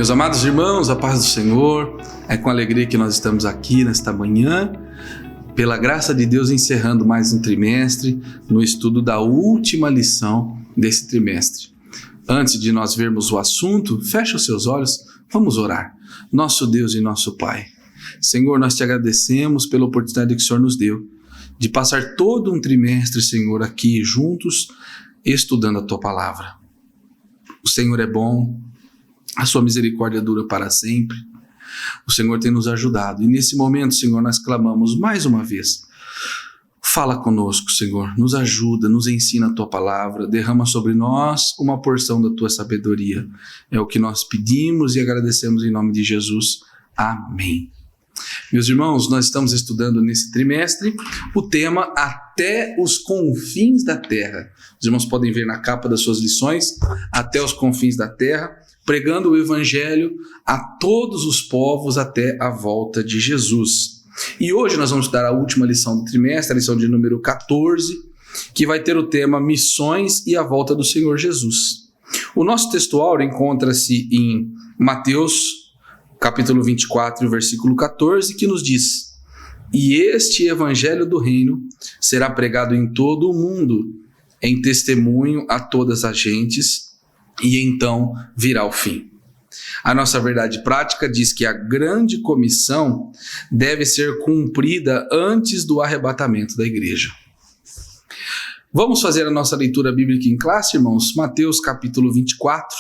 Meus amados irmãos, a paz do Senhor, é com alegria que nós estamos aqui nesta manhã, pela graça de Deus, encerrando mais um trimestre no estudo da última lição desse trimestre. Antes de nós vermos o assunto, feche os seus olhos, vamos orar. Nosso Deus e nosso Pai, Senhor, nós te agradecemos pela oportunidade que o Senhor nos deu de passar todo um trimestre, Senhor, aqui juntos, estudando a Tua Palavra. O Senhor é bom, a Sua misericórdia dura para sempre. O Senhor tem nos ajudado. E nesse momento, Senhor, nós clamamos mais uma vez. Fala conosco, Senhor. Nos ajuda, nos ensina a Tua Palavra. Derrama sobre nós uma porção da Tua sabedoria. É o que nós pedimos e agradecemos em nome de Jesus. Amém. Meus irmãos, nós estamos estudando nesse trimestre o tema Até os Confins da Terra. Os irmãos podem ver na capa das suas lições, Até os Confins da Terra, pregando o Evangelho a todos os povos até a volta de Jesus. E hoje nós vamos estudar a última lição do trimestre, a lição de número 14, que vai ter o tema Missões e a Volta do Senhor Jesus. O nosso textual encontra-se em Mateus, capítulo 24, versículo 14, que nos diz: E este Evangelho do Reino será pregado em todo o mundo, em testemunho a todas as gentes, e então virá o fim. A nossa verdade prática diz que a grande comissão deve ser cumprida antes do arrebatamento da igreja. Vamos fazer a nossa leitura bíblica em classe, irmãos? Mateus capítulo 24,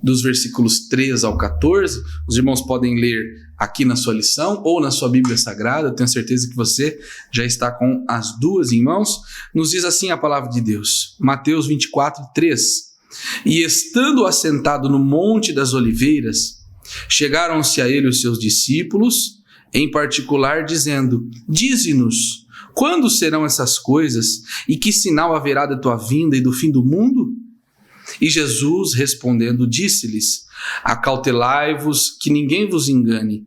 dos versículos 3 ao 14. Os irmãos podem ler aqui na sua lição ou na sua Bíblia Sagrada. Eu tenho certeza que você já está com as duas em mãos. Nos diz assim a palavra de Deus. Mateus 24, 3. E estando assentado no Monte das Oliveiras, chegaram-se a ele os seus discípulos, em particular dizendo: Dize-nos, quando serão essas coisas, e que sinal haverá da tua vinda e do fim do mundo? E Jesus, respondendo, disse-lhes: Acautelai-vos que ninguém vos engane,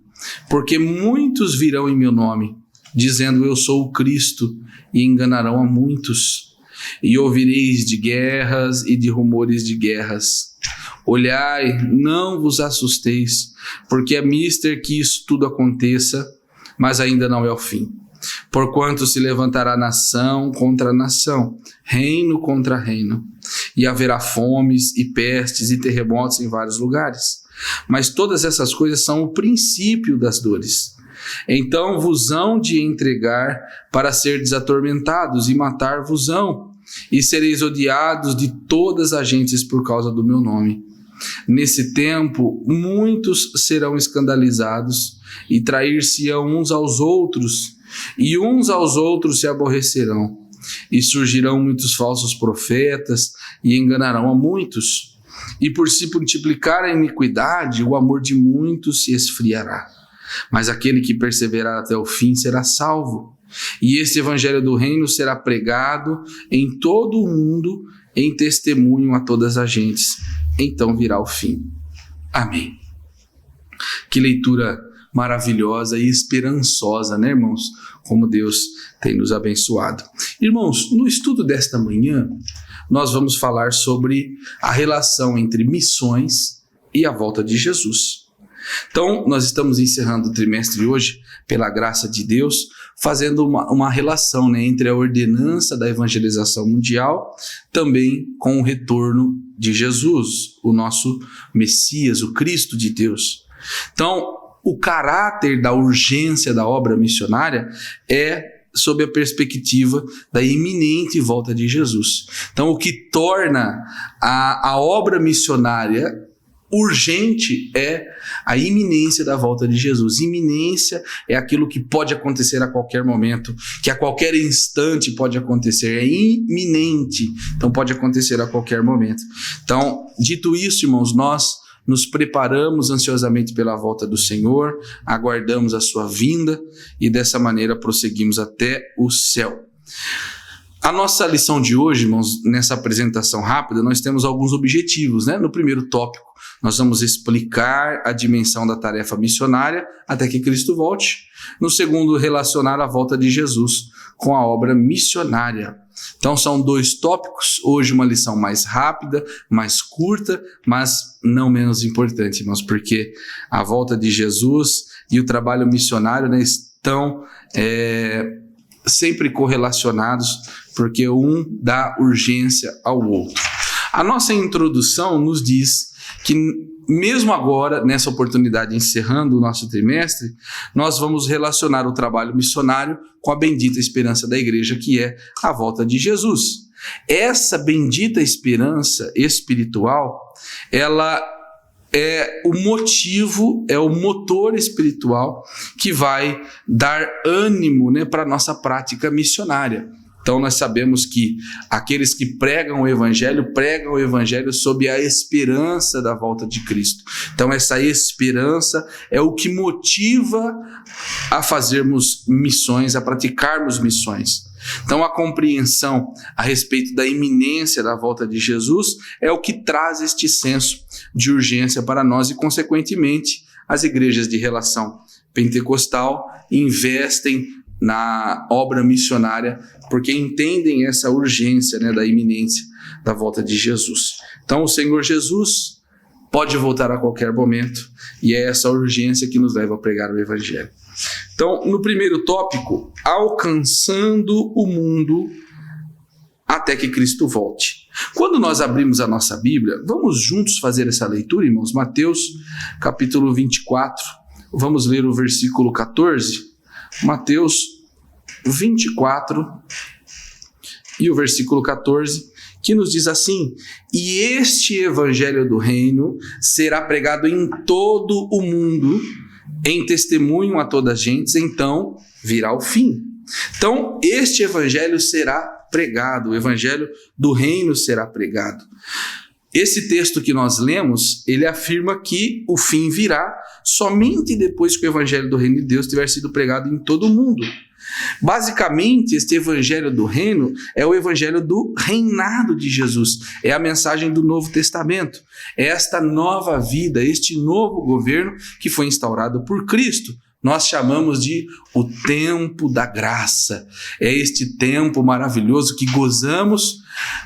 porque muitos virão em meu nome, dizendo: Eu sou o Cristo, e enganarão a muitos. E ouvireis de guerras e de rumores de guerras. Olhai, não vos assusteis, porque é mister que isso tudo aconteça, mas ainda não é o fim. Porquanto se levantará nação contra nação, reino contra reino, e haverá fomes e pestes e terremotos em vários lugares. Mas todas essas coisas são o princípio das dores. Então vos hão de entregar para serdes atormentados e matar-vos-ão, e sereis odiados de todas as gentes por causa do meu nome. Nesse tempo, muitos serão escandalizados e trair-se-ão uns aos outros, e uns aos outros se aborrecerão. E surgirão muitos falsos profetas e enganarão a muitos. E por se multiplicar a iniquidade, o amor de muitos se esfriará. Mas aquele que perseverar até o fim será salvo. E este Evangelho do Reino será pregado em todo o mundo, em testemunho a todas as gentes. Então virá o fim. Amém. Que leitura maravilhosa e esperançosa, né, irmãos? Como Deus tem nos abençoado. Irmãos, no estudo desta manhã, nós vamos falar sobre a relação entre missões e a volta de Jesus. Então, nós estamos encerrando o trimestre hoje, pela graça de Deus, fazendo uma relação, né, entre a ordenança da evangelização mundial, também com o retorno de Jesus, o nosso Messias, o Cristo de Deus. Então, o caráter da urgência da obra missionária é sob a perspectiva da iminente volta de Jesus. Então, o que torna a obra missionária urgente é a iminência da volta de Jesus. Iminência é aquilo que pode acontecer a qualquer momento, que a qualquer instante pode acontecer. É iminente, então pode acontecer a qualquer momento. Então, dito isso, irmãos, nós nos preparamos ansiosamente pela volta do Senhor, aguardamos a sua vinda e dessa maneira prosseguimos até o céu. A nossa lição de hoje, irmãos, nessa apresentação rápida, nós temos alguns objetivos, né? No primeiro tópico, nós vamos explicar a dimensão da tarefa missionária até que Cristo volte. No segundo, relacionar a volta de Jesus com a obra missionária. Então são 2 tópicos, hoje uma lição mais rápida, mais curta, mas não menos importante, irmãos, porque a volta de Jesus e o trabalho missionário, né, estão sempre correlacionados, porque um dá urgência ao outro. A nossa introdução nos diz que mesmo agora, nessa oportunidade, encerrando o nosso trimestre, nós vamos relacionar o trabalho missionário com a bendita esperança da igreja, que é a volta de Jesus. Essa bendita esperança espiritual, ela é o motivo, é o motor espiritual que vai dar ânimo, né, para a nossa prática missionária. Então nós sabemos que aqueles que pregam o evangelho sob a esperança da volta de Cristo. Então essa esperança é o que motiva a fazermos missões, a praticarmos missões. Então a compreensão a respeito da iminência da volta de Jesus é o que traz este senso de urgência para nós e, consequentemente, as igrejas de relação pentecostal investem na obra missionária, porque entendem essa urgência, né, da iminência da volta de Jesus. Então o Senhor Jesus pode voltar a qualquer momento, e é essa urgência que nos leva a pregar o Evangelho. Então, no primeiro tópico, alcançando o mundo até que Cristo volte. Quando nós abrimos a nossa Bíblia, vamos juntos fazer essa leitura, irmãos? Mateus, capítulo 24, vamos ler o versículo 14. Mateus 24 e o versículo 14, que nos diz assim: e este evangelho do reino será pregado em todo o mundo, em testemunho a todas as gentes, então virá o fim. Então, este evangelho será pregado, o evangelho do reino será pregado. Esse texto que nós lemos, ele afirma que o fim virá somente depois que o evangelho do reino de Deus tiver sido pregado em todo o mundo. Basicamente, este evangelho do reino é o evangelho do reinado de Jesus, é a mensagem do Novo Testamento, é esta nova vida, este novo governo que foi instaurado por Cristo. Nós chamamos de o tempo da graça. É este tempo maravilhoso que gozamos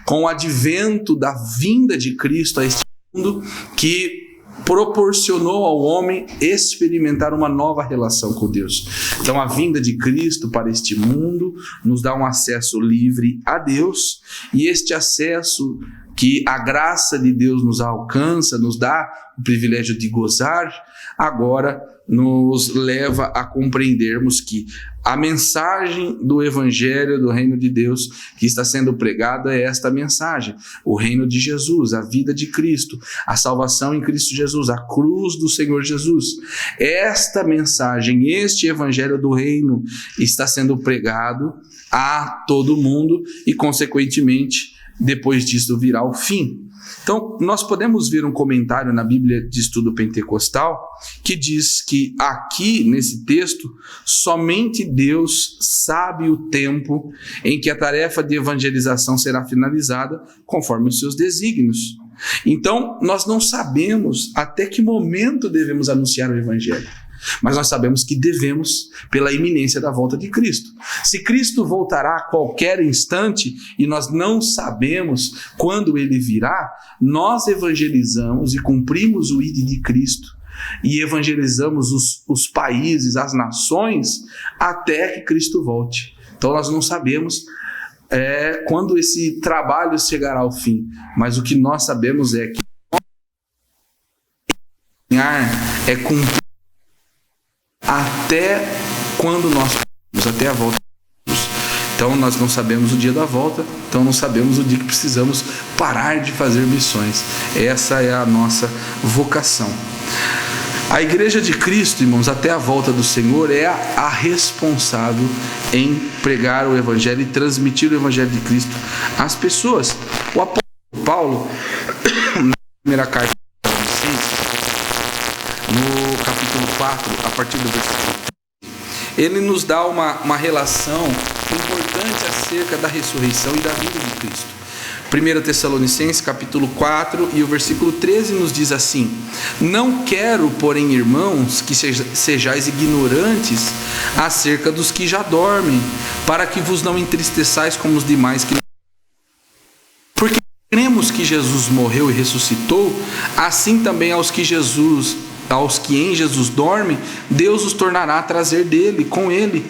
com o advento da vinda de Cristo a este mundo, que proporcionou ao homem experimentar uma nova relação com Deus. Então a vinda de Cristo para este mundo nos dá um acesso livre a Deus, e este acesso que a graça de Deus nos alcança, nos dá o privilégio de gozar, agora nos leva a compreendermos que a mensagem do evangelho do reino de Deus que está sendo pregada é esta mensagem: o reino de Jesus, a vida de Cristo, a salvação em Cristo Jesus, a cruz do Senhor Jesus. Esta mensagem, este evangelho do reino está sendo pregado a todo mundo e, consequentemente, depois disso virá o fim. Então, nós podemos ver um comentário na Bíblia de Estudo Pentecostal que diz que aqui, nesse texto, somente Deus sabe o tempo em que a tarefa de evangelização será finalizada conforme os seus desígnios. Então, nós não sabemos até que momento devemos anunciar o Evangelho, mas nós sabemos que devemos, pela iminência da volta de Cristo. Se Cristo voltará a qualquer instante e nós não sabemos quando ele virá, nós evangelizamos e cumprimos o ID de Cristo e evangelizamos os países, as nações, até que Cristo volte. Então nós não sabemos quando esse trabalho chegará ao fim, mas o que nós sabemos é que é cumprir até quando nós podemos, até a volta de Jesus. Então nós não sabemos o dia da volta, então não sabemos o dia que precisamos parar de fazer missões. Essa é a nossa vocação. A Igreja de Cristo, irmãos, até a volta do Senhor, é a responsável em pregar o Evangelho e transmitir o Evangelho de Cristo às pessoas. O apóstolo Paulo, na primeira carta aos Colossenses, no capítulo 4, a partir do versículo 3, ele nos dá uma relação importante acerca da ressurreição e da vinda de Cristo. 1 Tessalonicenses capítulo 4 e o versículo 13 nos diz assim: não quero, porém, irmãos, que sejais ignorantes acerca dos que já dormem, para que vos não entristeçais como os demais que... Porque cremos que Jesus morreu e ressuscitou, assim também aos que em Jesus dormem, Deus os tornará a trazer dele, com ele.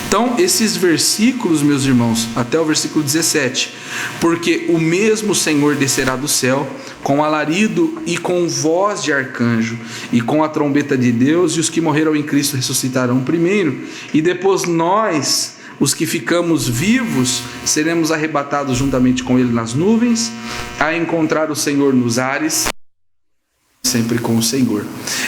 Então, esses versículos, meus irmãos, até o versículo 17: porque o mesmo Senhor descerá do céu com alarido e com voz de arcanjo e com a trombeta de Deus, e os que morreram em Cristo ressuscitarão primeiro, e depois nós, os que ficamos vivos, seremos arrebatados juntamente com ele nas nuvens, a encontrar o Senhor nos ares, sempre com o Senhor.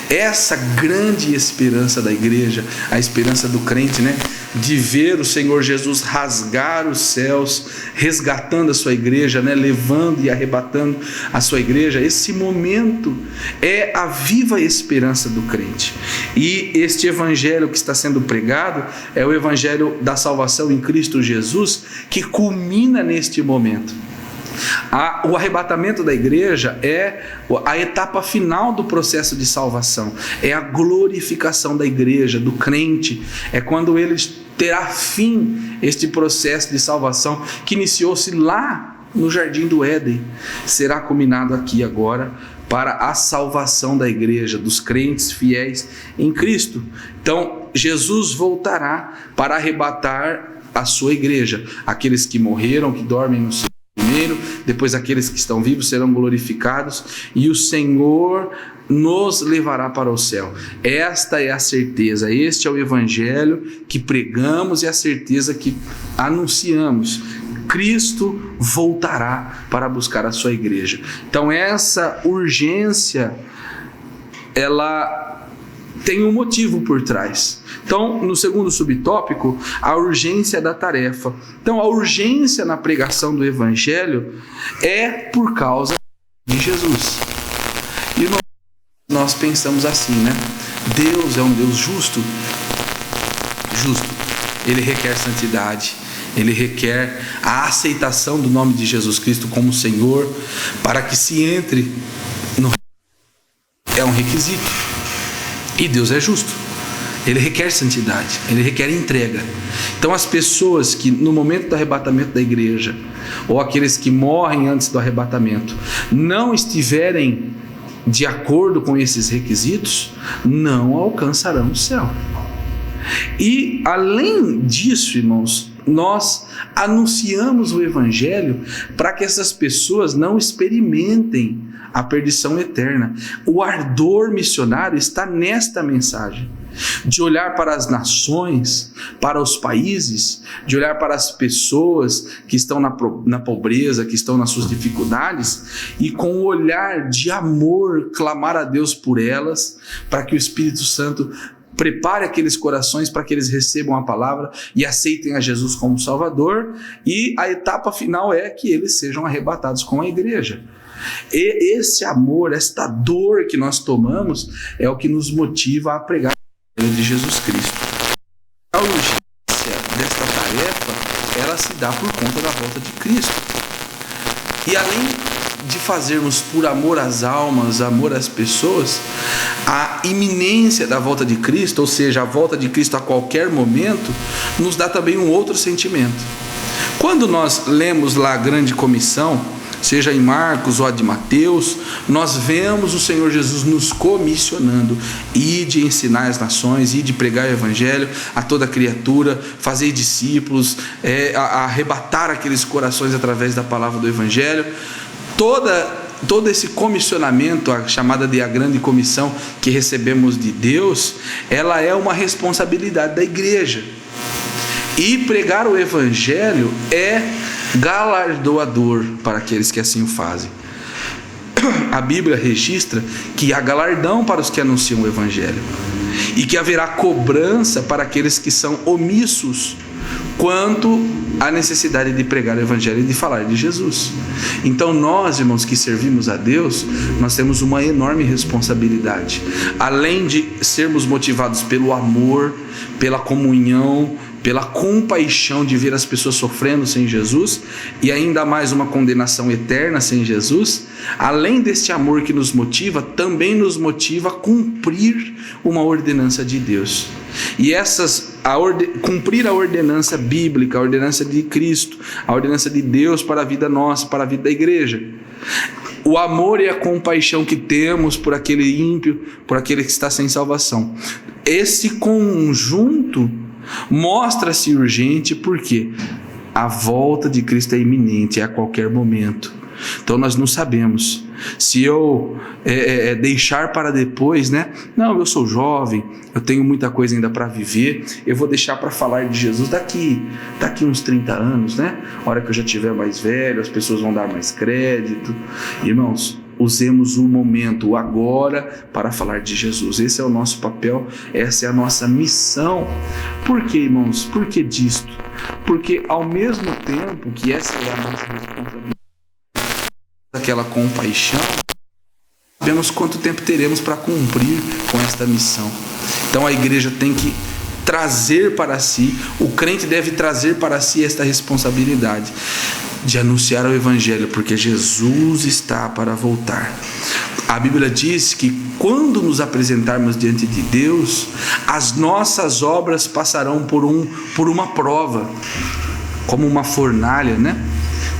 Essa grande esperança da igreja, a esperança do crente, né? De ver o Senhor Jesus rasgar os céus, resgatando a sua igreja, né? Levando e arrebatando a sua igreja. Esse momento é a viva esperança do crente. E este evangelho que está sendo pregado é o evangelho da salvação em Cristo Jesus, que culmina neste momento. O arrebatamento da igreja é a etapa final do processo de salvação, é a glorificação da igreja, do crente, é quando ele terá fim este processo de salvação que iniciou-se lá no Jardim do Éden, será culminado aqui agora para a salvação da igreja, dos crentes fiéis em Cristo. Então Jesus voltará para arrebatar a sua igreja, aqueles que morreram, que dormem no seu primeiro, depois aqueles que estão vivos serão glorificados, e o Senhor nos levará para o céu. Esta é a certeza, este é o evangelho que pregamos e a certeza que anunciamos. Cristo voltará para buscar a sua igreja. Então essa urgência, ela tem um motivo por trás. Então, no segundo subtópico, a urgência da tarefa. Então, a urgência na pregação do evangelho é por causa de Jesus. E nós pensamos assim, né? Deus é um Deus justo. Ele requer santidade. Ele requer a aceitação do nome de Jesus Cristo como Senhor, para que se entre no... É um requisito. E Deus é justo. Ele requer santidade, ele requer entrega. Então as pessoas que no momento do arrebatamento da igreja, ou aqueles que morrem antes do arrebatamento, não estiverem de acordo com esses requisitos, não alcançarão o céu. E além disso, irmãos, nós anunciamos o evangelho para que essas pessoas não experimentem a perdição eterna. O ardor missionário está nesta mensagem, de olhar para as nações, para os países, de olhar para as pessoas que estão na pobreza, que estão nas suas dificuldades, e com o olhar de amor clamar a Deus por elas, para que o Espírito Santo prepare aqueles corações para que eles recebam a palavra e aceitem a Jesus como Salvador, e a etapa final é que eles sejam arrebatados com a igreja. E esse amor, esta dor que nós tomamos, é o que nos motiva a pregar o Evangelho de Jesus Cristo. A urgência desta tarefa, ela se dá por conta da volta de Cristo. E além de fazermos por amor às almas, amor às pessoas, a iminência da volta de Cristo, ou seja, a volta de Cristo a qualquer momento, nos dá também um outro sentimento. Quando nós lemos lá a grande comissão, seja em Marcos ou a de Mateus, nós vemos o Senhor Jesus nos comissionando: ide ensinar as nações, ide pregar o evangelho a toda criatura, fazer discípulos, arrebatar aqueles corações através da palavra do evangelho. Todo esse comissionamento, a chamada de a grande comissão que recebemos de Deus, ela é uma responsabilidade da igreja. E pregar o evangelho é galardoador para aqueles que assim o fazem. A Bíblia registra que há galardão para os que anunciam o evangelho, e que haverá cobrança para aqueles que são omissos quanto à necessidade de pregar o evangelho e de falar de Jesus. Então nós, irmãos, que servimos a Deus, nós temos uma enorme responsabilidade. Além de sermos motivados pelo amor, pela comunhão, pela compaixão de ver as pessoas sofrendo sem Jesus e ainda mais uma condenação eterna sem Jesus, além deste amor que nos motiva, também nos motiva a cumprir uma ordenança de Deus. E cumprir a ordenança bíblica, a ordenança de Cristo, a ordenança de Deus para a vida nossa, para a vida da igreja. O amor e a compaixão que temos por aquele ímpio, por aquele que está sem salvação. Esse conjunto mostra-se urgente porque a volta de Cristo é iminente, é a qualquer momento. Então nós não sabemos se eu deixar para depois, né? Não, eu sou jovem, eu tenho muita coisa ainda para viver, eu vou deixar para falar de Jesus daqui uns 30 anos, né? A hora que eu já estiver mais velho, as pessoas vão dar mais crédito. Irmãos, usemos o momento, o agora, para falar de Jesus. Esse é o nosso papel, essa é a nossa missão. Por que, irmãos? Por que disto? Porque ao mesmo tempo que essa é a nossa responsabilidade, aquela compaixão, sabemos quanto tempo teremos para cumprir com esta missão. Então a igreja tem que trazer para si, o crente deve trazer para si esta responsabilidade de anunciar o evangelho, porque Jesus está para voltar. A Bíblia diz que quando nos apresentarmos diante de Deus, as nossas obras passarão por uma prova, como uma fornalha, né?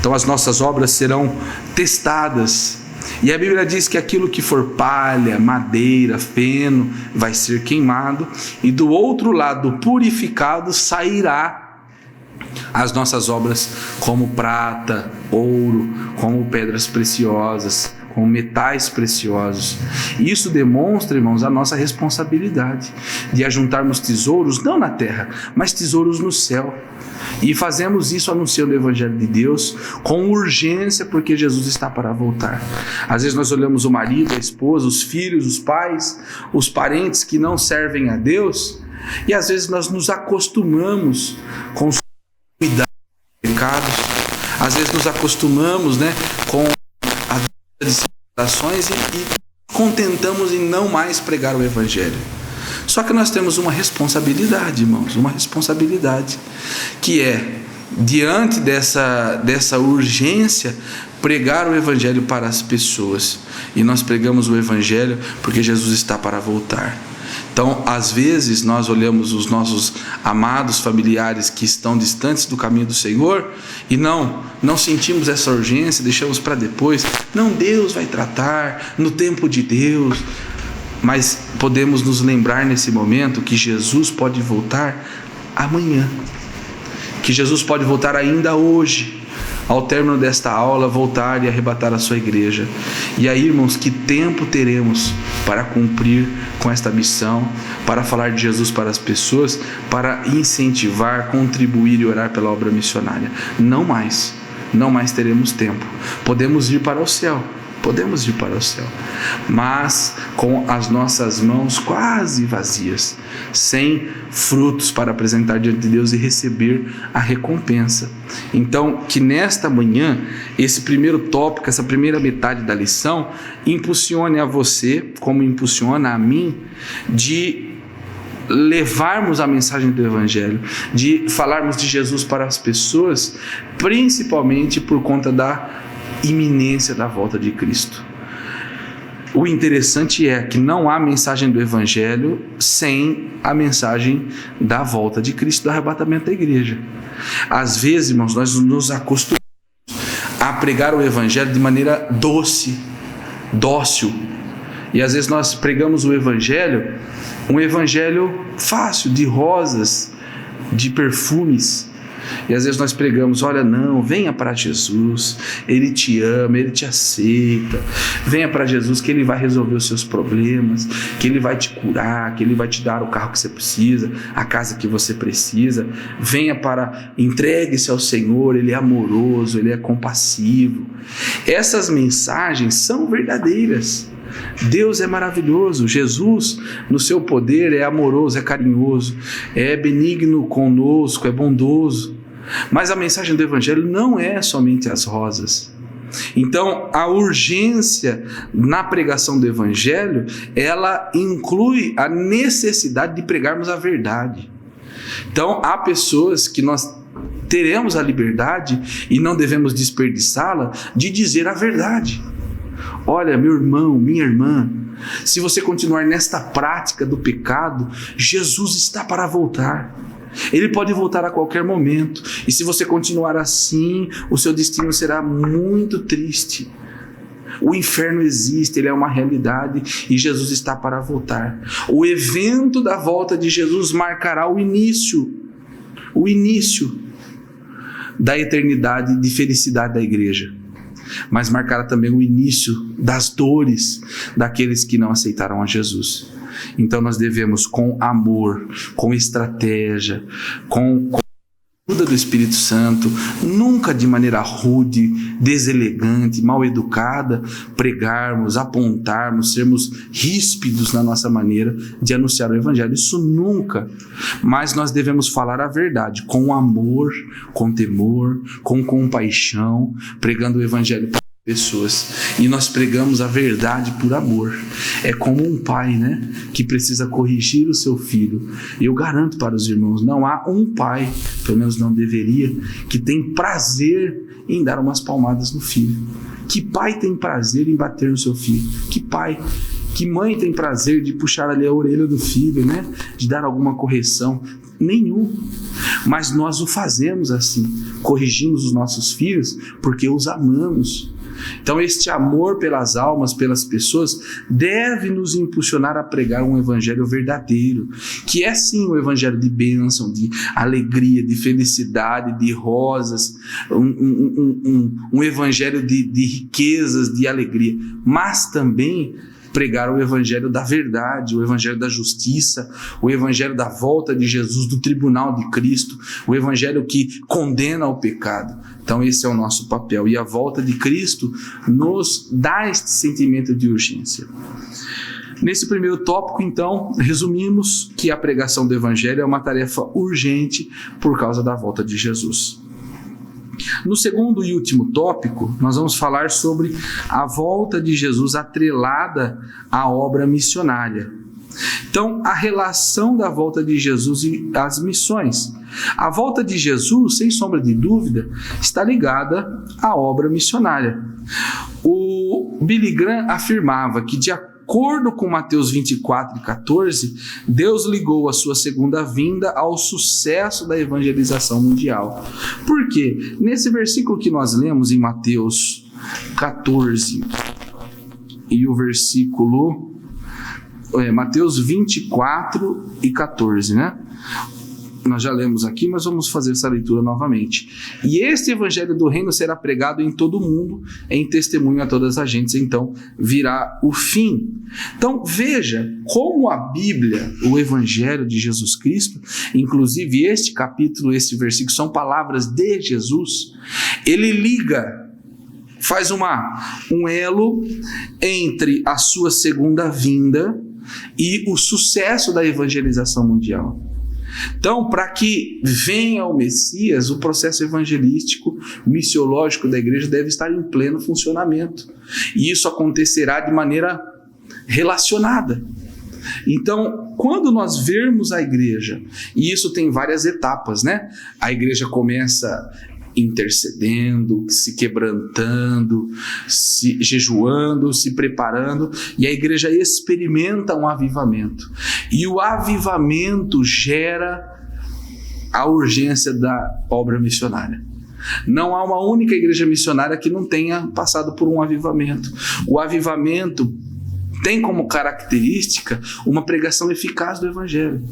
Então as nossas obras serão testadas. E a Bíblia diz que aquilo que for palha, madeira, feno, vai ser queimado, e do outro lado purificado sairá as nossas obras como prata, ouro, como pedras preciosas, como metais preciosos. Isso demonstra, irmãos, a nossa responsabilidade de ajuntarmos tesouros, não na terra, mas tesouros no céu. E fazemos isso anunciando o Evangelho de Deus com urgência, porque Jesus está para voltar. Às vezes nós olhamos o marido, a esposa, os filhos, os pais, os parentes que não servem a Deus, e às vezes nós nos acostumamos com os cuidados dos pecados, às vezes nos acostumamos, né, com a vida de celebrações e contentamos em não mais pregar o Evangelho. Só que nós temos uma responsabilidade, irmãos, uma responsabilidade, que é, diante dessa urgência, pregar o Evangelho para as pessoas. E nós pregamos o Evangelho porque Jesus está para voltar. Então, às vezes, nós olhamos os nossos amados familiares que estão distantes do caminho do Senhor e não sentimos essa urgência, deixamos para depois. Não, Deus vai tratar no tempo de Deus. Mas podemos nos lembrar nesse momento que Jesus pode voltar amanhã, que Jesus pode voltar ainda hoje, ao término desta aula, voltar e arrebatar a sua igreja. E aí, irmãos, que tempo teremos para cumprir com esta missão, para falar de Jesus para as pessoas, para incentivar, contribuir e orar pela obra missionária? Não mais teremos tempo. Podemos ir para o céu, mas com as nossas mãos quase vazias, sem frutos para apresentar diante de Deus e receber a recompensa. Então, que nesta manhã, esse primeiro tópico, essa primeira metade da lição, impulsione a você, como impulsiona a mim, de levarmos a mensagem do Evangelho, de falarmos de Jesus para as pessoas, principalmente por conta da iminência da volta de Cristo. O interessante é que não há mensagem do Evangelho sem a mensagem da volta de Cristo, do arrebatamento da igreja. Às vezes, irmãos, nós nos acostumamos a pregar o Evangelho de maneira dócil, e às vezes nós pregamos o Evangelho, um Evangelho fácil, de rosas, de perfumes. E às vezes nós pregamos, olha, não, venha para Jesus, Ele te ama, Ele te aceita, venha para Jesus que Ele vai resolver os seus problemas, que Ele vai te curar, que Ele vai te dar o carro que você precisa, a casa que você precisa, entregue-se ao Senhor, Ele é amoroso, Ele é compassivo. Essas mensagens são verdadeiras. Deus é maravilhoso, Jesus no seu poder é amoroso, é carinhoso, é benigno conosco, é bondoso. Mas a mensagem do Evangelho não é somente as rosas. Então, a urgência na pregação do Evangelho, ela inclui a necessidade de pregarmos a verdade. Então, há pessoas que nós teremos a liberdade e não devemos desperdiçá-la de dizer a verdade. Olha, meu irmão, minha irmã, se você continuar nesta prática do pecado, Jesus está para voltar. Ele pode voltar a qualquer momento. E se você continuar assim, o seu destino será muito triste. O inferno existe, ele é uma realidade e Jesus está para voltar. O evento da volta de Jesus marcará o início da eternidade de felicidade da igreja, mas marcará também o início das dores daqueles que não aceitaram a Jesus. Então nós devemos, com amor, com estratégia, com ajuda do Espírito Santo, nunca de maneira rude, deselegante, mal educada, pregarmos, apontarmos, sermos ríspidos na nossa maneira de anunciar o Evangelho. Isso nunca. Mas nós devemos falar a verdade, com amor, com temor, com compaixão, pregando o Evangelho para pessoas. E nós pregamos a verdade por amor. É como um pai, né, que precisa corrigir o seu filho. Eu garanto para os irmãos, não há um pai, pelo menos não deveria, que tem prazer em dar umas palmadas no filho. Que pai tem prazer em bater no seu filho? Que pai? Que mãe tem prazer de puxar ali a orelha do filho, né, de dar alguma correção? Nenhum. Mas nós o fazemos assim, corrigimos os nossos filhos porque os amamos. Então este amor pelas almas, pelas pessoas, deve nos impulsionar a pregar um evangelho verdadeiro, que é sim um evangelho de bênção, de alegria, de felicidade, de rosas, um evangelho de riquezas, de alegria, mas também pregar o evangelho da verdade, o evangelho da justiça, o evangelho da volta de Jesus, do tribunal de Cristo, o evangelho que condena o pecado. Então esse é o nosso papel, e a volta de Cristo nos dá este sentimento de urgência. Nesse primeiro tópico, então, resumimos que a pregação do evangelho é uma tarefa urgente por causa da volta de Jesus. No segundo e último tópico, nós vamos falar sobre a volta de Jesus atrelada à obra missionária. Então, a relação da volta de Jesus e as missões. A volta de Jesus, sem sombra de dúvida, está ligada à obra missionária. O Billy Graham afirmava que, de acordo com Mateus 24:14, Deus ligou a sua segunda vinda ao sucesso da evangelização mundial. Por quê? Nesse versículo que nós lemos em Mateus 14 e o versículo Mateus 24:14, né? Nós já lemos aqui, mas vamos fazer essa leitura novamente. E este evangelho do reino será pregado em todo o mundo, em testemunho a todas as gentes, então virá o fim. Então veja como a Bíblia, o evangelho de Jesus Cristo, inclusive este capítulo, este versículo, são palavras de Jesus. Ele liga, faz um elo entre a sua segunda vinda e o sucesso da evangelização mundial. Então, para que venha o Messias, o processo evangelístico, missiológico da igreja deve estar em pleno funcionamento. E isso acontecerá de maneira relacionada. Então, quando nós vermos a igreja, e isso tem várias etapas, né? A igreja começa intercedendo, se quebrantando, se jejuando, se preparando, e a igreja experimenta um avivamento. E o avivamento gera a urgência da obra missionária. Não há uma única igreja missionária que não tenha passado por um avivamento. O avivamento tem como característica uma pregação eficaz do evangelho.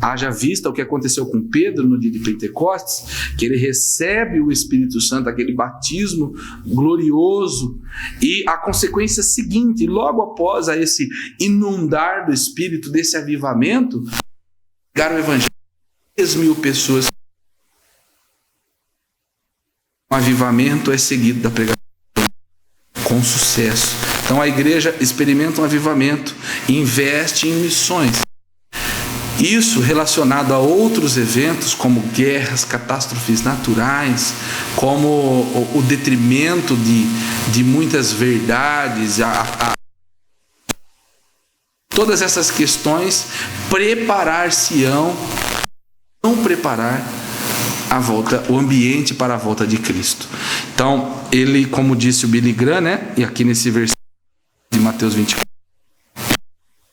Haja vista o que aconteceu com Pedro no dia de Pentecostes, que ele recebe o Espírito Santo, aquele batismo glorioso, e a consequência seguinte, logo após a esse inundar do Espírito, desse avivamento, pregaram o Evangelho, 3.000 pessoas. O avivamento é seguido da pregação com sucesso. Então a igreja experimenta um avivamento e investe em missões. Isso relacionado a outros eventos, como guerras, catástrofes naturais, como o detrimento de muitas verdades, todas essas questões preparar-se-ão não preparar a volta, o ambiente para a volta de Cristo. Então, ele, como disse o Billy Graham, né, e aqui nesse versículo de Mateus 24,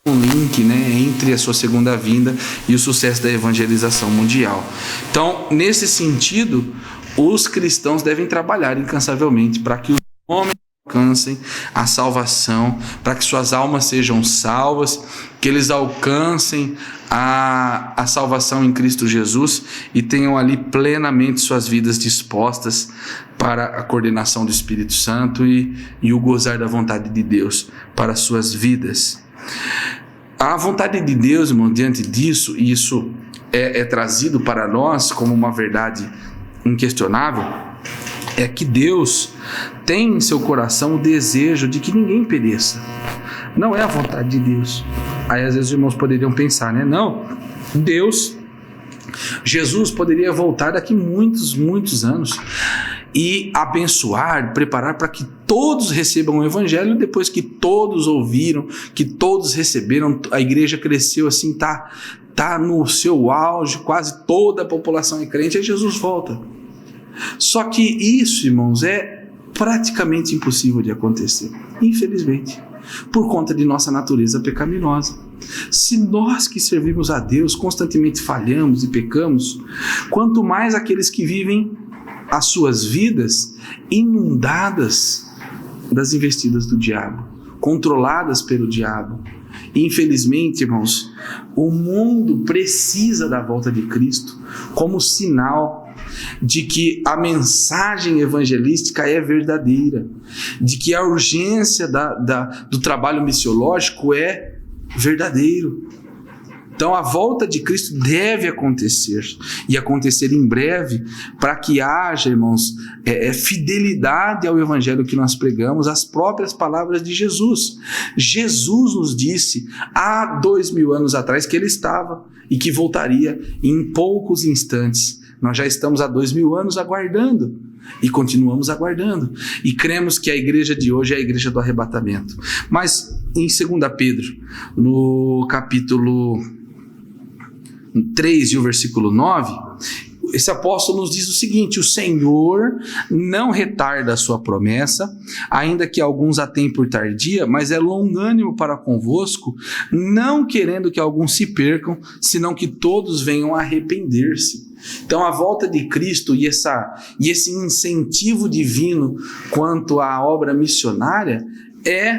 um link, né, entre a sua segunda vinda e o sucesso da evangelização mundial. Então, nesse sentido, os cristãos devem trabalhar incansavelmente para que os homens alcancem a salvação, para que suas almas sejam salvas, que eles alcancem a salvação em Cristo Jesus e tenham ali plenamente suas vidas dispostas para a coordenação do Espírito Santo e o gozar da vontade de Deus para as suas vidas. A vontade de Deus, irmão, diante disso, e isso é trazido para nós como uma verdade inquestionável, é que Deus tem em seu coração o desejo de que ninguém pereça. Não é a vontade de Deus. Aí às vezes os irmãos poderiam pensar, né? Não, Jesus poderia voltar daqui muitos anos e abençoar, preparar para que todos recebam o evangelho. Depois que todos ouviram, que todos receberam, a igreja cresceu assim, tá no seu auge, quase toda a população é crente, aí Jesus volta. Só que isso, irmãos, é praticamente impossível de acontecer, infelizmente, por conta de nossa natureza pecaminosa. Se nós que servimos a Deus constantemente falhamos e pecamos, quanto mais aqueles que vivem as suas vidas inundadas das investidas do diabo, controladas pelo diabo. Infelizmente, irmãos, o mundo precisa da volta de Cristo como sinal de que a mensagem evangelística é verdadeira, de que a urgência do trabalho missiológico é verdadeiro. Então a volta de Cristo deve acontecer, e acontecer em breve, para que haja, irmãos, fidelidade ao evangelho que nós pregamos, as próprias palavras de Jesus. Jesus nos disse há 2000 anos atrás que ele estava e que voltaria em poucos instantes. Nós já estamos há 2000 anos aguardando e continuamos aguardando, e cremos que a igreja de hoje é a igreja do arrebatamento. Mas em 2 Pedro, no capítulo 3 e o versículo 9, esse apóstolo nos diz o seguinte: o Senhor não retarda a sua promessa, ainda que alguns a tenham por tardia, mas é longânimo para convosco, não querendo que alguns se percam, senão que todos venham a arrepender-se. Então a volta de Cristo e esse incentivo divino quanto à obra missionária é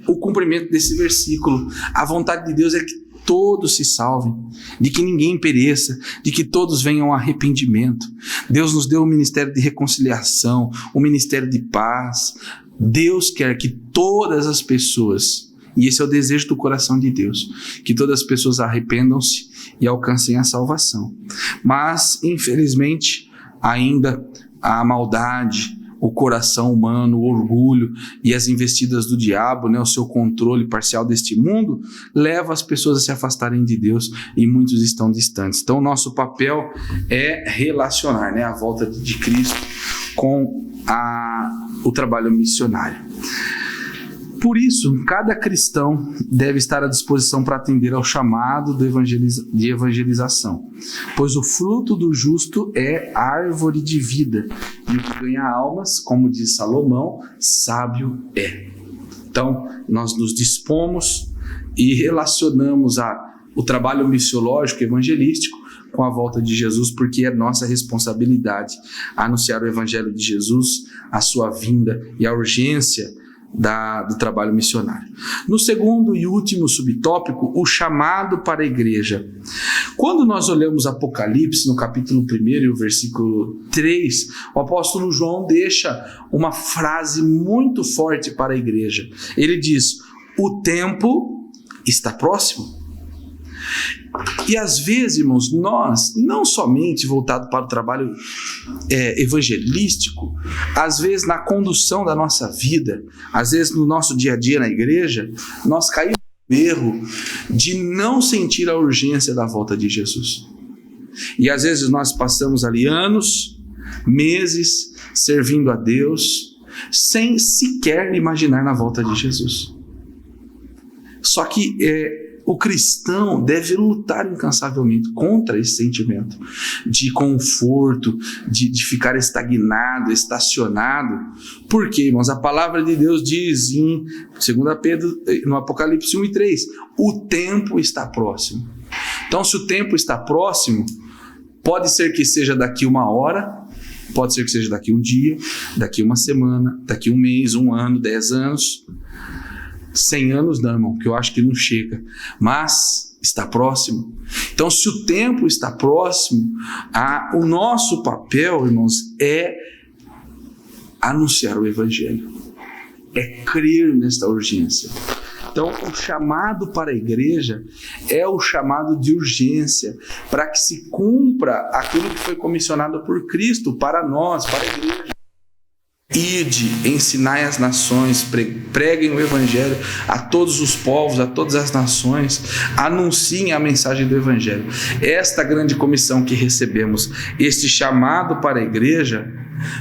o cumprimento desse versículo. A vontade de Deus é que todos se salvem, de que ninguém pereça, de que todos venham ao arrependimento. Deus nos deu o ministério de reconciliação, o ministério de paz. Deus quer que todas as pessoas, e esse é o desejo do coração de Deus, que todas as pessoas arrependam-se e alcancem a salvação. Mas, infelizmente, ainda a maldade, o coração humano, o orgulho e as investidas do diabo, né, o seu controle parcial deste mundo, leva as pessoas a se afastarem de Deus, e muitos estão distantes. Então, o nosso papel é relacionar, né, a volta de Cristo com o trabalho missionário. Por isso, cada cristão deve estar à disposição para atender ao chamado de evangelização, pois o fruto do justo é árvore de vida, e o que ganha almas, como diz Salomão, sábio é. Então, nós nos dispomos e relacionamos o trabalho missiológico evangelístico com a volta de Jesus, porque é nossa responsabilidade anunciar o evangelho de Jesus, a sua vinda e a urgência do trabalho missionário. No segundo e último subtópico, o chamado para a igreja. Quando nós olhamos Apocalipse, no capítulo 1 e o versículo 3, o apóstolo João deixa uma frase muito forte para a igreja. Ele diz: o tempo está próximo. E às vezes, irmãos, nós, não somente voltado para o trabalho evangelístico, às vezes na condução da nossa vida, às vezes no nosso dia a dia na igreja, nós caímos no erro de não sentir a urgência da volta de Jesus. E às vezes nós passamos ali anos, meses, servindo a Deus, sem sequer imaginar na volta de Jesus. Só que o cristão deve lutar incansavelmente contra esse sentimento de conforto, de ficar estagnado, estacionado. Por quê, irmãos? A palavra de Deus diz em 2 Pedro, no Apocalipse 1:3, o tempo está próximo. Então, se o tempo está próximo, pode ser que seja daqui 1 hora, pode ser que seja daqui 1 dia, daqui 1 semana, daqui 1 mês, 1 ano, 10 anos, 100 anos não, irmão, que eu acho que não chega, mas está próximo. Então, se o tempo está próximo, o nosso papel, irmãos, é anunciar o Evangelho, é crer nesta urgência. Então, o chamado para a igreja é o chamado de urgência, para que se cumpra aquilo que foi comissionado por Cristo para nós, para a igreja. Ide, ensinai as nações, preguem o Evangelho a todos os povos, a todas as nações, anunciem a mensagem do Evangelho. Esta grande comissão que recebemos, este chamado para a igreja,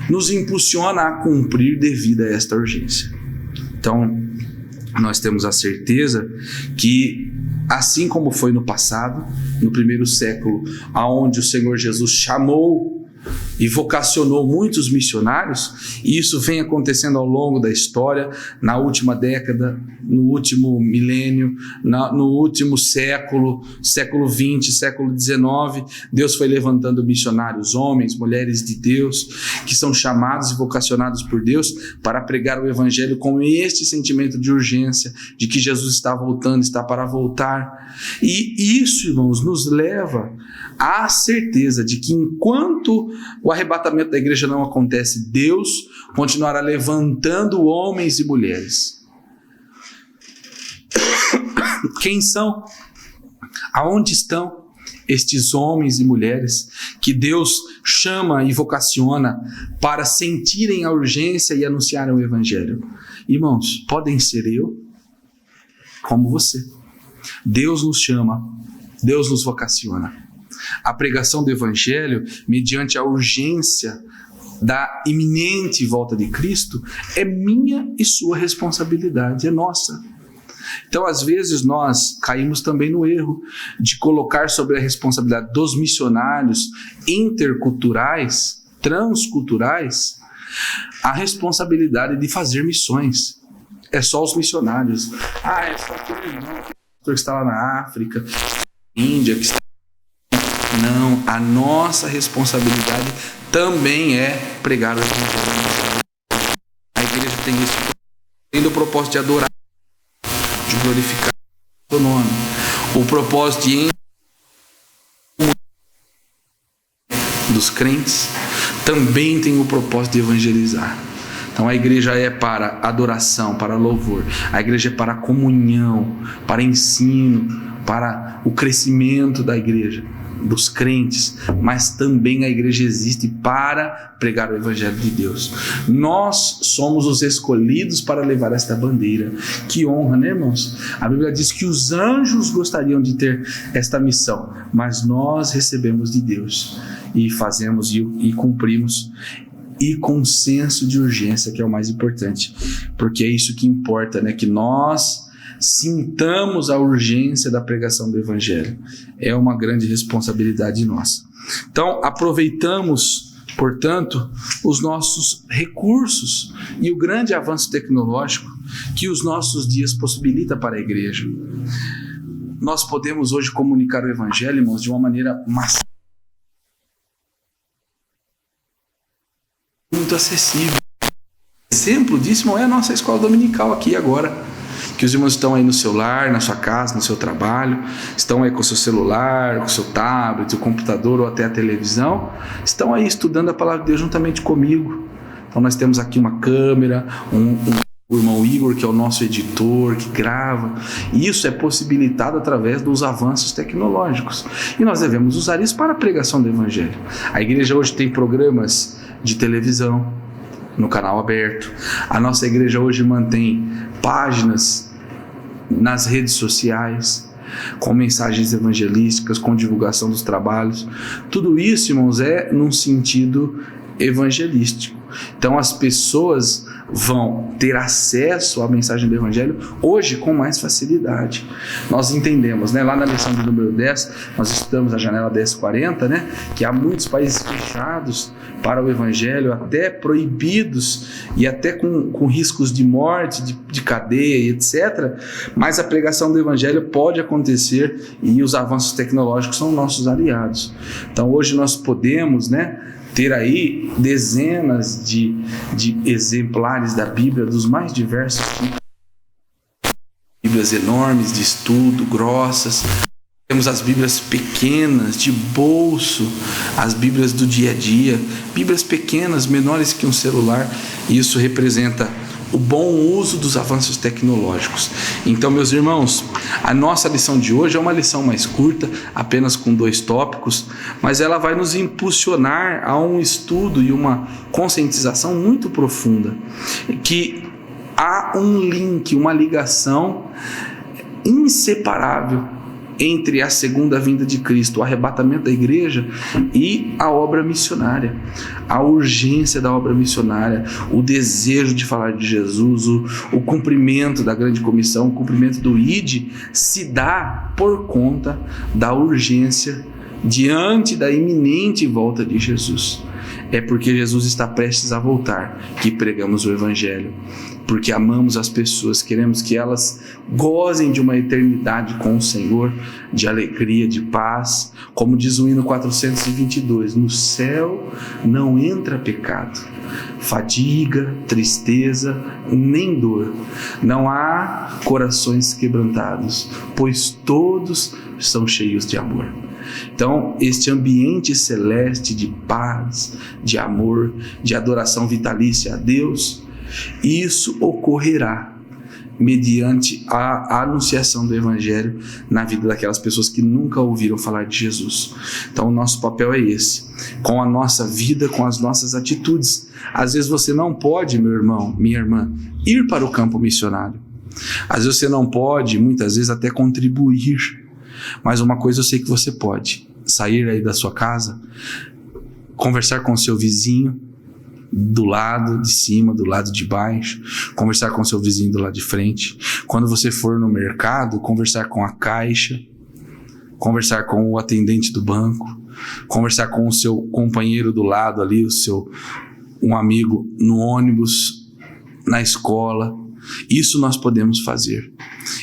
nos impulsiona a cumprir devido a esta urgência. Então, nós temos a certeza que, assim como foi no passado, no primeiro século, aonde o Senhor Jesus chamou e vocacionou muitos missionários, e isso vem acontecendo ao longo da história, na última década, no último milênio, no último século, século XX, século XIX, Deus foi levantando missionários, homens, mulheres de Deus, que são chamados e vocacionados por Deus para pregar o Evangelho com este sentimento de urgência, de que Jesus está voltando, está para voltar. E isso, irmãos, nos leva à certeza de que enquanto o arrebatamento da igreja não acontece, Deus continuará levantando homens e mulheres. Quem são? Aonde estão estes homens e mulheres que Deus chama e vocaciona para sentirem a urgência e anunciarem o Evangelho? Irmãos, podem ser eu, como você. Deus nos chama, Deus nos vocaciona. A pregação do Evangelho, mediante a urgência da iminente volta de Cristo, é minha e sua responsabilidade, é nossa. Então, às vezes, nós caímos também no erro de colocar sobre a responsabilidade dos missionários interculturais, transculturais, a responsabilidade de fazer missões. É só os missionários. É só aquele irmão que está lá na África, Índia, que está... Não, a nossa responsabilidade também é pregar o Evangelho. A igreja tem o propósito de adorar, de glorificar o seu nome, o propósito de dos crentes também tem o propósito de evangelizar. Então a igreja é para adoração, para louvor, a igreja é para comunhão, para ensino, para o crescimento da igreja, dos crentes, mas também a igreja existe para pregar o Evangelho de Deus. Nós somos os escolhidos para levar esta bandeira. Que honra, né, irmãos? A Bíblia diz que os anjos gostariam de ter esta missão, mas nós recebemos de Deus e fazemos e cumprimos, e com senso de urgência, que é o mais importante, porque é isso que importa, né? Que nós sintamos a urgência da pregação do Evangelho. É uma grande responsabilidade nossa. Então, aproveitamos, portanto, os nossos recursos e o grande avanço tecnológico que os nossos dias possibilita para a igreja. Nós podemos hoje comunicar o Evangelho, irmãos, de uma maneira massiva, muito acessível. Exemplo disso, irmão, é a nossa escola dominical aqui agora, que os irmãos estão aí no seu lar, na sua casa, no seu trabalho, estão aí com o seu celular, com o seu tablet, o computador ou até a televisão, estão aí estudando a palavra de Deus juntamente comigo. Então nós temos aqui uma câmera, o irmão Igor, que é o nosso editor, que grava, e isso é possibilitado através dos avanços tecnológicos, e nós devemos usar isso para a pregação do Evangelho. A igreja hoje tem programas de televisão no canal aberto, a nossa igreja hoje mantém páginas nas redes sociais com mensagens evangelísticas, com divulgação dos trabalhos. Tudo isso, irmãos, é num sentido evangelístico. Então as pessoas vão ter acesso à mensagem do Evangelho hoje com mais facilidade. Nós entendemos, né? Lá na lição de número 10, nós estudamos a janela 1040, né? Que há muitos países fechados para o Evangelho, até proibidos e até com riscos de morte, de cadeia, etc. Mas a pregação do Evangelho pode acontecer e os avanços tecnológicos são nossos aliados. Então hoje nós podemos, né, ter aí dezenas de exemplares da Bíblia dos mais diversos tipos. Bíblias enormes de estudo, grossas. Temos as Bíblias pequenas, de bolso, as Bíblias do dia a dia, Bíblias pequenas, menores que um celular. E isso representa o bom uso dos avanços tecnológicos. Então, meus irmãos, a nossa lição de hoje é uma lição mais curta, apenas com 2 tópicos, mas ela vai nos impulsionar a um estudo e uma conscientização muito profunda, que há um link, uma ligação inseparável entre a segunda vinda de Cristo, o arrebatamento da igreja e a obra missionária, a urgência da obra missionária, o desejo de falar de Jesus, o cumprimento da grande comissão, o cumprimento do ID se dá por conta da urgência diante da iminente volta de Jesus. É porque Jesus está prestes a voltar que pregamos o Evangelho, porque amamos as pessoas, queremos que elas gozem de uma eternidade com o Senhor, de alegria, de paz, como diz o hino 422, no céu não entra pecado, fadiga, tristeza, nem dor, não há corações quebrantados, pois todos são cheios de amor. Então, este ambiente celeste de paz, de amor, de adoração vitalícia a Deus, isso ocorrerá mediante a anunciação do Evangelho na vida daquelas pessoas que nunca ouviram falar de Jesus. Então, o nosso papel é esse, com a nossa vida, com as nossas atitudes. Às vezes você não pode, meu irmão, minha irmã, ir para o campo missionário. Às vezes você não pode, muitas vezes, até contribuir. Mas uma coisa eu sei que você pode: sair aí da sua casa, conversar com o seu vizinho do lado de cima, do lado de baixo, conversar com o seu vizinho do lado de frente. Quando você for no mercado, conversar com a caixa, conversar com o atendente do banco, conversar com o seu companheiro do lado ali, um amigo no ônibus, na escola. Isso nós podemos fazer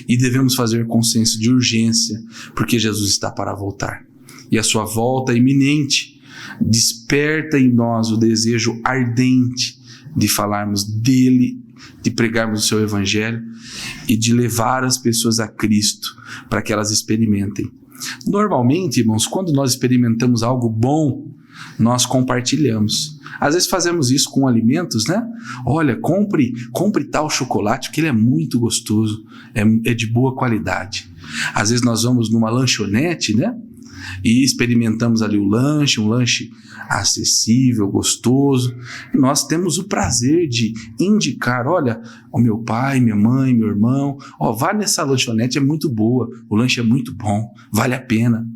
e devemos fazer com senso de urgência, porque Jesus está para voltar e a sua volta iminente desperta em nós o desejo ardente de falarmos dele, de pregarmos o seu Evangelho e de levar as pessoas a Cristo para que elas experimentem. Normalmente, irmãos, quando nós experimentamos algo bom, nós compartilhamos. Às vezes fazemos isso com alimentos, né? Olha, compre tal chocolate, porque ele é muito gostoso, é de boa qualidade. Às vezes nós vamos numa lanchonete, né? E experimentamos ali um lanche acessível, gostoso. Nós temos o prazer de indicar: olha, o meu pai, minha mãe, meu irmão, vá nessa lanchonete, é muito boa, o lanche é muito bom, vale a pena.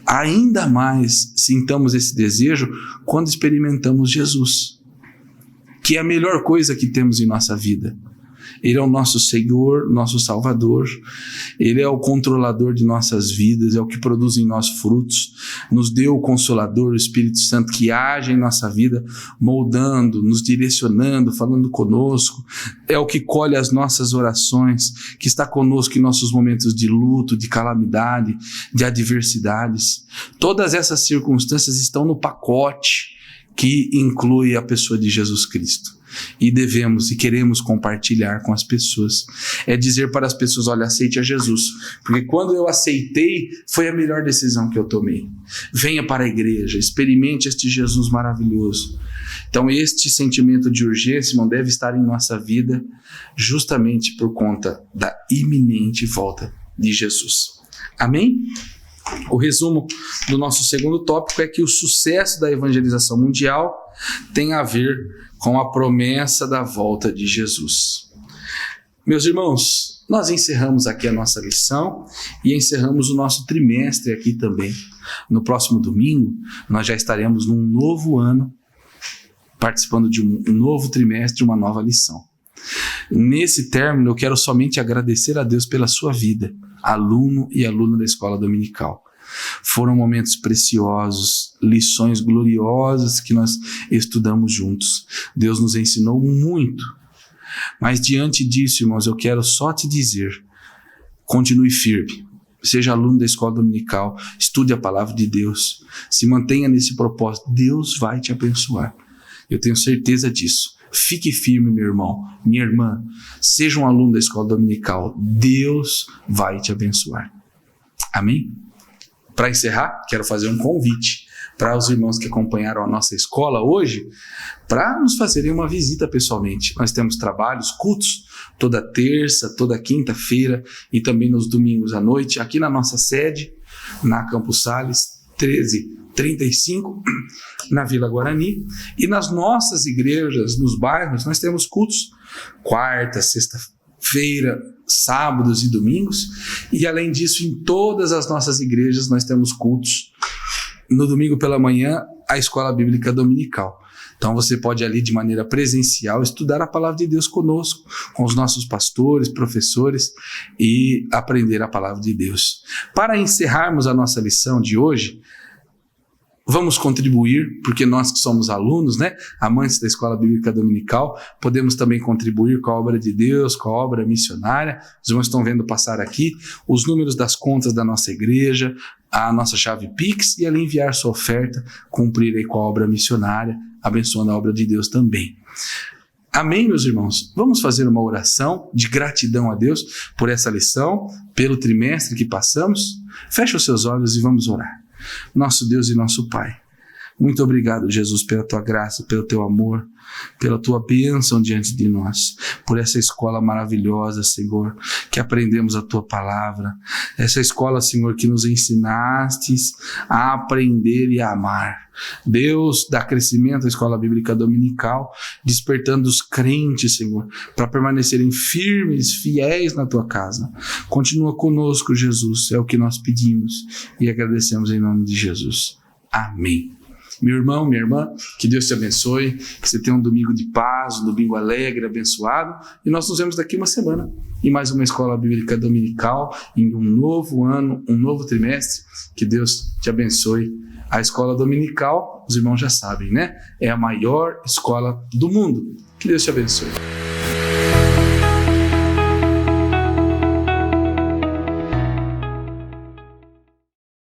Ainda mais sintamos esse desejo quando experimentamos Jesus, que é a melhor coisa que temos em nossa vida. Ele é o nosso Senhor, nosso Salvador. Ele é o controlador de nossas vidas, é o que produz em nós frutos. Nos deu o Consolador, o Espírito Santo, que age em nossa vida, moldando, nos direcionando, falando conosco. É o que colhe as nossas orações, que está conosco em nossos momentos de luto, de calamidade, de adversidades. Todas essas circunstâncias estão no pacote que inclui a pessoa de Jesus Cristo. E devemos e queremos compartilhar com as pessoas. É dizer para as pessoas: olha, aceite a Jesus, porque quando eu aceitei, foi a melhor decisão que eu tomei. Venha para a igreja, experimente este Jesus maravilhoso. Então este sentimento de urgência não deve estar em nossa vida, justamente por conta da iminente volta de Jesus. Amém? O resumo do nosso segundo tópico é que o sucesso da evangelização mundial tem a ver com a promessa da volta de Jesus. Meus irmãos, nós encerramos aqui a nossa lição e encerramos o nosso trimestre aqui também. No próximo domingo, nós já estaremos num novo ano participando de um novo trimestre, uma nova lição. Nesse término, eu quero somente agradecer a Deus pela sua vida, aluno e aluna da escola dominical. Foram momentos preciosos, lições gloriosas que nós estudamos juntos. Deus nos ensinou muito. Mas diante disso, irmãos, eu quero só te dizer, continue firme. Seja aluno da escola dominical, estude a palavra de Deus, se mantenha nesse propósito. Deus vai te abençoar. Eu tenho certeza disso. Fique firme, meu irmão, minha irmã. Seja um aluno da escola dominical. Deus vai te abençoar. Amém? Para encerrar, quero fazer um convite para os irmãos que acompanharam a nossa escola hoje, para nos fazerem uma visita pessoalmente. Nós temos trabalhos, cultos, toda terça, toda quinta-feira e também nos domingos à noite, aqui na nossa sede, na Campos Sales, 1335, na Vila Guarani. E nas nossas igrejas, nos bairros, nós temos cultos quarta, sexta-feira, sábados e domingos. E além disso, em todas as nossas igrejas, nós temos cultos. No domingo pela manhã, a escola bíblica dominical. Então você pode ali de maneira presencial estudar a palavra de Deus conosco, com os nossos pastores, professores e aprender a palavra de Deus. Para encerrarmos a nossa lição de hoje, vamos contribuir, porque nós que somos alunos, amantes da escola bíblica dominical, podemos também contribuir com a obra de Deus, com a obra missionária. Os irmãos estão vendo passar aqui os números das contas da nossa igreja, a nossa chave Pix, e ali enviar sua oferta, cumprir aí com a obra missionária, abençoando a obra de Deus também. Amém, meus irmãos? Vamos fazer uma oração de gratidão a Deus por essa lição, pelo trimestre que passamos. Feche os seus olhos e vamos orar. Nosso Deus e nosso Pai, muito obrigado, Jesus, pela tua graça, pelo teu amor, pela tua bênção diante de nós, por essa escola maravilhosa, Senhor, que aprendemos a tua palavra, essa escola, Senhor, que nos ensinastes a aprender e a amar. Deus, dá crescimento à escola bíblica dominical, despertando os crentes, Senhor, para permanecerem firmes, fiéis na tua casa. Continua conosco, Jesus, é o que nós pedimos e agradecemos em nome de Jesus. Amém. Meu irmão, minha irmã, que Deus te abençoe, que você tenha um domingo de paz, um domingo alegre, abençoado, e nós nos vemos daqui uma semana em mais uma escola bíblica dominical, em um novo ano, um novo trimestre. Que Deus te abençoe. A escola dominical, os irmãos já sabem, é a maior escola do mundo. Que Deus te abençoe.